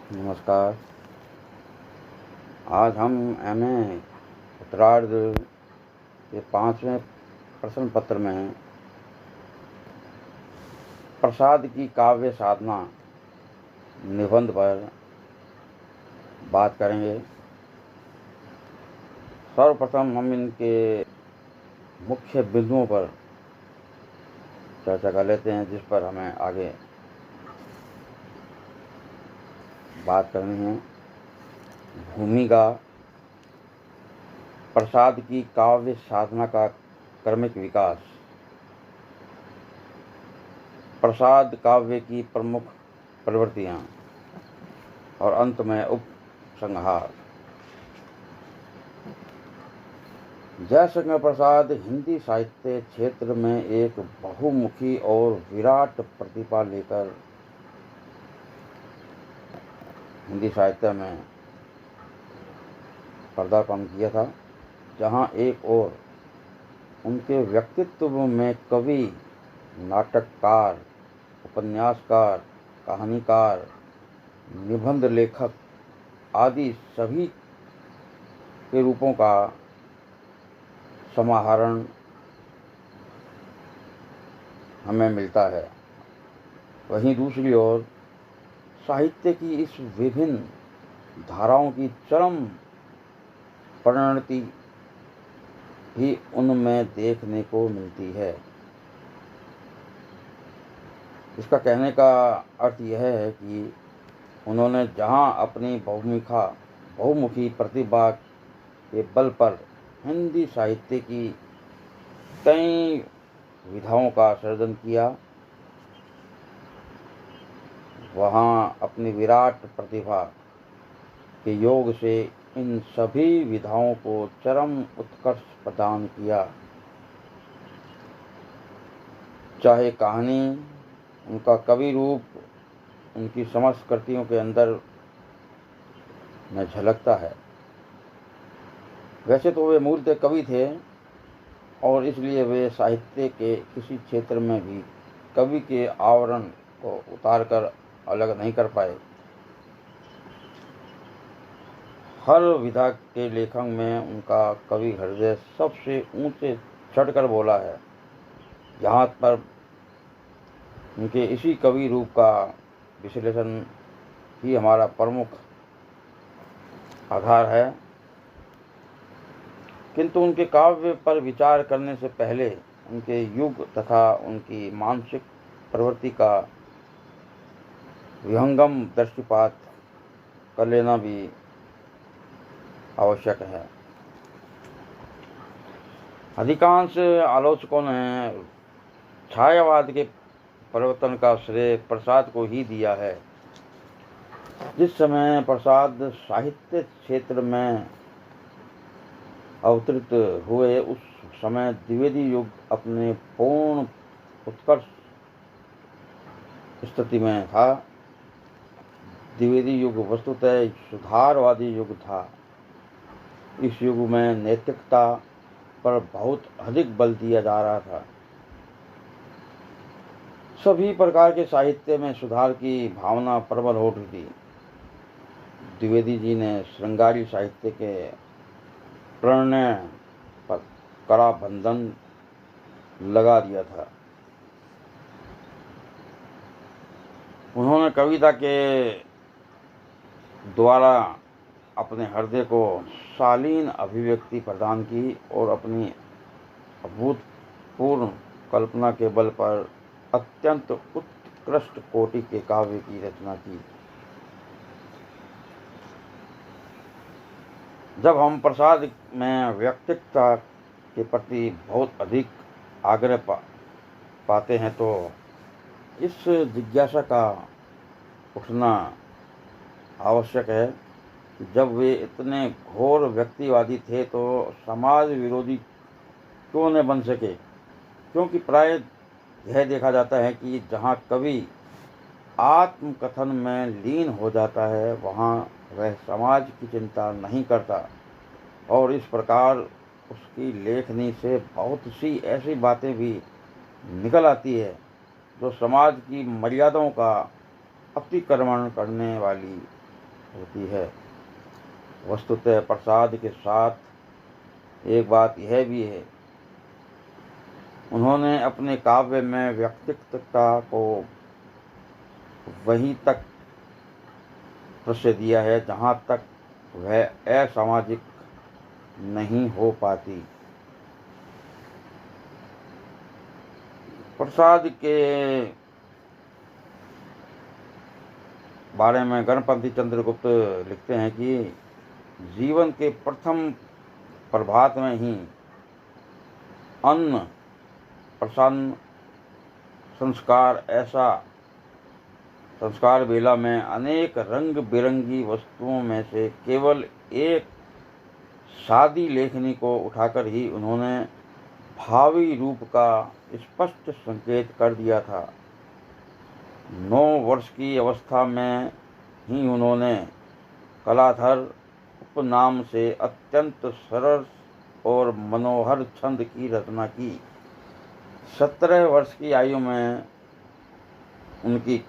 नमस्कार। आज हम एमए उत्तरार्ध के 5वें प्रश्न पत्र में प्रसाद की काव्य साधना निबंध पर बात करेंगे। सर्वप्रथम हम इनके मुख्य बिंदुओं पर चर्चा कर लेते हैं, जिस पर हमें आगे बात करनी है। भूमिका, प्रसाद की काव्य साधना का क्रमिक विकास, प्रसाद काव्य की प्रमुख प्रवृत्तियाँ और अंत में उपसंहार। जयशंकर प्रसाद हिंदी साहित्य क्षेत्र में एक बहुमुखी और विराट प्रतिभा लेकर हिंदी साहित्य में पदार्पण किया था, जहां एक ओर उनके व्यक्तित्व में कवि, नाटककार, उपन्यासकार, कहानीकार, निबंध लेखक आदि सभी के रूपों का समाहरण हमें मिलता है, वहीं दूसरी ओर साहित्य की इस विभिन्न धाराओं की चरम परिणति भी उनमें देखने को मिलती है। इसका कहने का अर्थ यह है कि उन्होंने जहां अपनी बहुमुखी प्रतिभा के बल पर हिंदी साहित्य की कई विधाओं का सृजन किया, वहां अपनी विराट प्रतिभा के योग से इन सभी विधाओं को चरम उत्कर्ष प्रदान किया। चाहे कहानी, उनका कवि रूप उनकी समस्त कृतियों के अंदर में झलकता है। वैसे तो वे मूलतः कवि थे और इसलिए वे साहित्य के किसी क्षेत्र में भी कवि के आवरण को उतारकर अलग नहीं कर पाए। हर विधा के लेखन में उनका कवि हृदय सबसे ऊंचे चढ़कर बोला है। यहाँ पर उनके इसी कवि रूप का विश्लेषण ही हमारा प्रमुख आधार है। किंतु उनके काव्य पर विचार करने से पहले उनके युग तथा उनकी मानसिक प्रवृत्ति का विहंगम दृष्टिपात कर लेना भी आवश्यक है। अधिकांश आलोचकों ने छायावाद के परिवर्तन का श्रेय प्रसाद को ही दिया है। जिस समय प्रसाद साहित्य क्षेत्र में अवतरित हुए, उस समय द्विवेदी युग अपने पूर्ण उत्कर्ष स्थिति में था। द्विवेदी युग वस्तुतः सुधारवादी युग था। इस युग में नैतिकता पर बहुत अधिक बल दिया जा रहा था। सभी प्रकार के साहित्य में सुधार की भावना प्रबल हो रही थी। द्विवेदी जी ने श्रृंगारी साहित्य के प्रणय पर कड़ा बंधन लगा दिया था। उन्होंने कविता के द्वारा अपने हृदय को शालीन अभिव्यक्ति प्रदान की और अपनी अभूतपूर्व कल्पना के बल पर अत्यंत उत्कृष्ट कोटि के काव्य की रचना की। जब हम प्रसाद में व्यक्तित्व के प्रति बहुत अधिक आग्रह पाते हैं, तो इस जिज्ञासा का उठना आवश्यक है कि जब वे इतने घोर व्यक्तिवादी थे तो समाज विरोधी क्यों न बन सके। क्योंकि प्राय यह देखा जाता है कि जहाँ कवि आत्मकथन में लीन हो जाता है, वहाँ वह समाज की चिंता नहीं करता और इस प्रकार उसकी लेखनी से बहुत सी ऐसी बातें भी निकल आती है जो समाज की मर्यादाओं का अतिक्रमण करने वाली होती है। वस्तुतः प्रसाद के साथ एक बात यह भी है, उन्होंने अपने काव्य में व्यक्तित्वता को वहीं तक प्रश्रय दिया है जहाँ तक वह असामाजिक नहीं हो पाती। प्रसाद के बारे में गणपति चंद्रगुप्त लिखते हैं कि जीवन के प्रथम प्रभात में ही अन्न प्रसन्न संस्कार बेला में अनेक रंग बिरंगी वस्तुओं में से केवल एक सादी लेखनी को उठाकर ही उन्होंने भावी रूप का स्पष्ट संकेत कर दिया था। 9 वर्ष की अवस्था में ही उन्होंने कलाधर उपनाम से अत्यंत सरल और मनोहर छंद की रचना की। 17 वर्ष की आयु में उनकी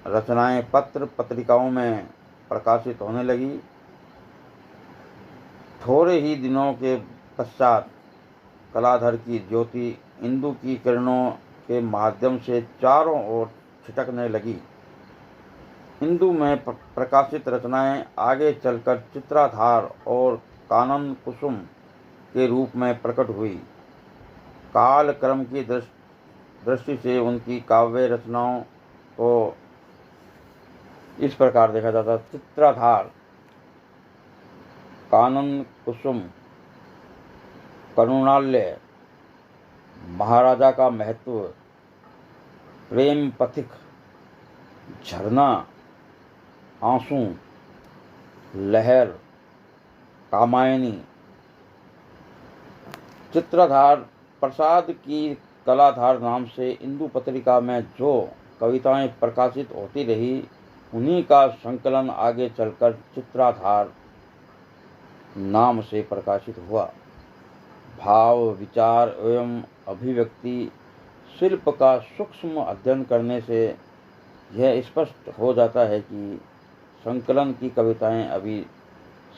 रचनाएं पत्र पत्रिकाओं में प्रकाशित होने लगी। थोड़े ही दिनों के पश्चात कलाधर की ज्योति इंदु की किरणों के माध्यम से चारों ओर छिटकने लगी। इंदु में प्रकाशित रचनाएं आगे चलकर चित्राधार और कानन कुसुम के रूप में प्रकट हुई। काल क्रम की दृष्टि से उनकी काव्य रचनाओं को इस प्रकार देखा जाता: चित्राधार, कानन कुसुम, करुणालय, महाराजा का महत्व, प्रेम पथिक, झरना, आंसू, लहर, कामायनी। चित्राधार प्रसाद की कलाधार नाम से इंदु पत्रिका में जो कविताएं प्रकाशित होती रही, उन्हीं का संकलन आगे चलकर चित्राधार नाम से प्रकाशित हुआ। भाव, विचार एवं अभिव्यक्ति शिल्प का सूक्ष्म अध्ययन करने से यह स्पष्ट हो जाता है कि संकलन की कविताएं अभी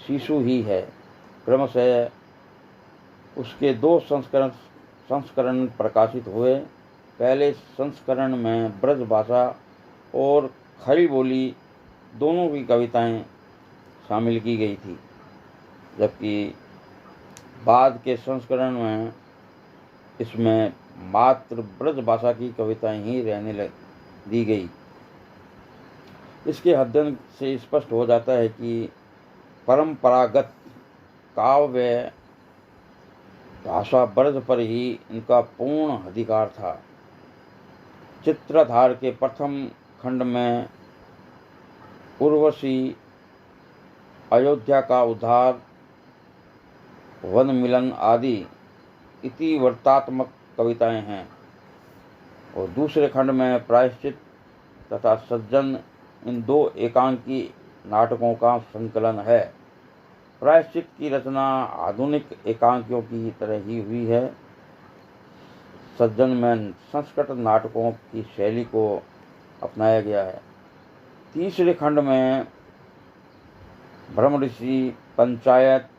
शिशु ही है। क्रमशः उसके 2 संस्करण प्रकाशित हुए। पहले संस्करण में ब्रज भाषा और खड़ी बोली दोनों की कविताएं शामिल की गई थी, जबकि बाद के संस्करण में इसमें मात्र ब्रज भाषा की कविताएं ही रहने दी गई। इसके अध्ययन से स्पष्ट हो जाता है कि परंपरागत काव्य भाषा ब्रज पर ही इनका पूर्ण अधिकार था। चित्राधार के प्रथम खंड में उर्वशी, अयोध्या का उद्धार, वन मिलन आदि इतिवृत्तात्मक कविताएं हैं और दूसरे खंड में प्रायश्चित तथा सज्जन इन 2 एकांकी नाटकों का संकलन है। प्रायश्चित की रचना आधुनिक एकांकियों की तरह ही हुई है। सज्जन में संस्कृत नाटकों की शैली को अपनाया गया है। तीसरे खंड में ब्रह्मऋषि, पंचायत,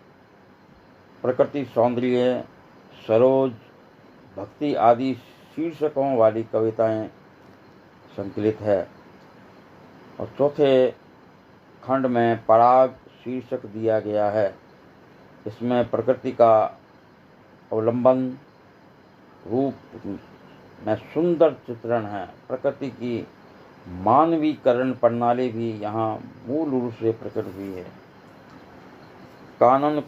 प्रकृति सौंदर्य, सरोज, भक्ति आदि शीर्षकों वाली कविताएं संकलित है और चौथे खंड में पराग शीर्षक दिया गया है। इसमें प्रकृति का अवलंबन रूप में सुंदर चित्रण है। प्रकृति की मानवीकरण प्रणाली भी यहाँ मूल रूप से प्रकट हुई है। कानन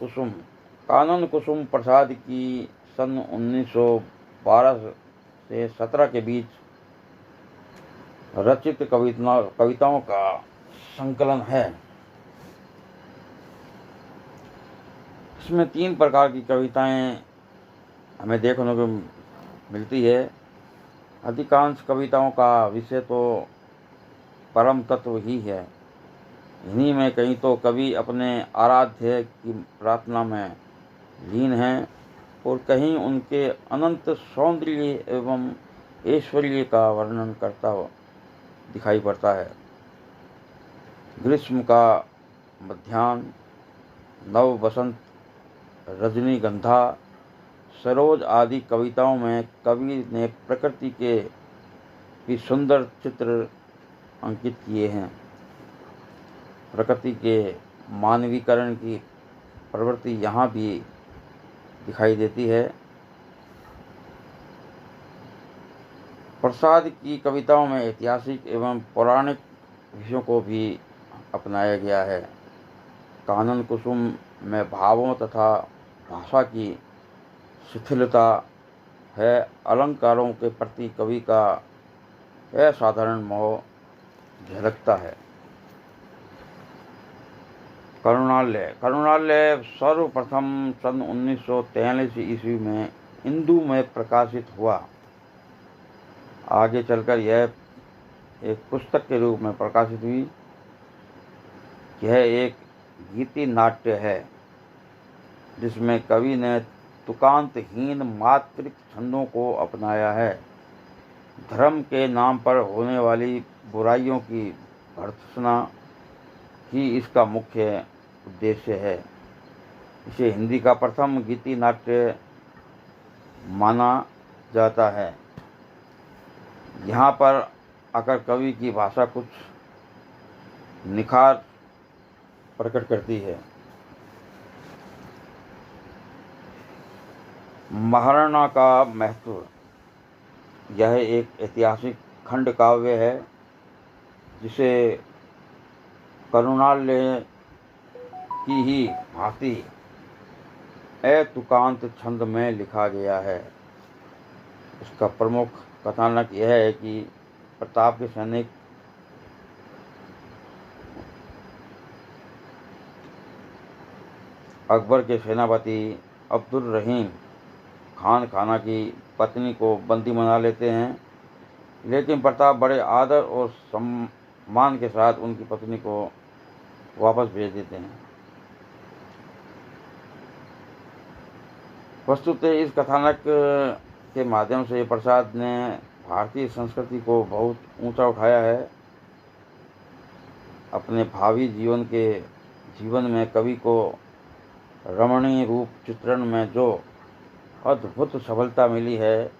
कुसुम प्रसाद की सन 1912 से 17 के बीच रचित कविताओं का संकलन है। इसमें 3 प्रकार की कविताएं हमें देखने को मिलती है। अधिकांश कविताओं का विषय तो परम तत्व ही है। इन्हीं में कहीं तो कवि अपने आराध्य की प्रार्थना में लीन हैं और कहीं उनके अनंत सौंदर्य एवं ऐश्वर्य का वर्णन करता हुआ दिखाई पड़ता है। ग्रीष्म का मध्याह्न, नव बसंत, रजनीगंधा, सरोज आदि कविताओं में कवि ने प्रकृति के की सुंदर चित्र अंकित किए हैं। प्रकृति के मानवीकरण की प्रवृत्ति यहाँ भी दिखाई देती है। प्रसाद की कविताओं में ऐतिहासिक एवं पौराणिक विषयों को भी अपनाया गया है। कानन कुसुम में भावों तथा भाषा की शिथिलता है। अलंकारों के प्रति कवि का असाधारण मोह झलकता है। करुणालय सर्वप्रथम सन 1943 ईस्वी में हिंदू में प्रकाशित हुआ। आगे चलकर यह एक पुस्तक के रूप में प्रकाशित हुई। यह एक गीति नाट्य है जिसमें कवि ने तुकांतहीन मात्रिक छंदों को अपनाया है। धर्म के नाम पर होने वाली बुराइयों की भर्त्सना ही इसका मुख्य उद्देश्य है। इसे हिंदी का प्रथम गीति नाट्य माना जाता है। यहाँ पर आकर कवि की भाषा कुछ निखार प्रकट करती है। महाराणा का महत्व। यह एक ऐतिहासिक खंड काव्य है जिसे करुणालय की ही भांति तुकांत छंद में लिखा गया है। इसका प्रमुख कथानक यह है कि प्रताप के सैनिक अकबर के सेनापति अब्दुल रहीम खान खाना की पत्नी को बंदी बना लेते हैं, लेकिन प्रताप बड़े आदर और सम्मान के साथ उनकी पत्नी को वापस भेज देते हैं। वस्तुतः इस कथानक के माध्यम से प्रसाद ने भारतीय संस्कृति को बहुत ऊंचा उठाया है। अपने भावी जीवन में कवि को रमणीय रूप चित्रण में जो अद्भुत सफलता मिली है,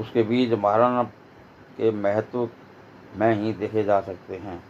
उसके बीज महाराणा के महत्व में ही देखे जा सकते हैं।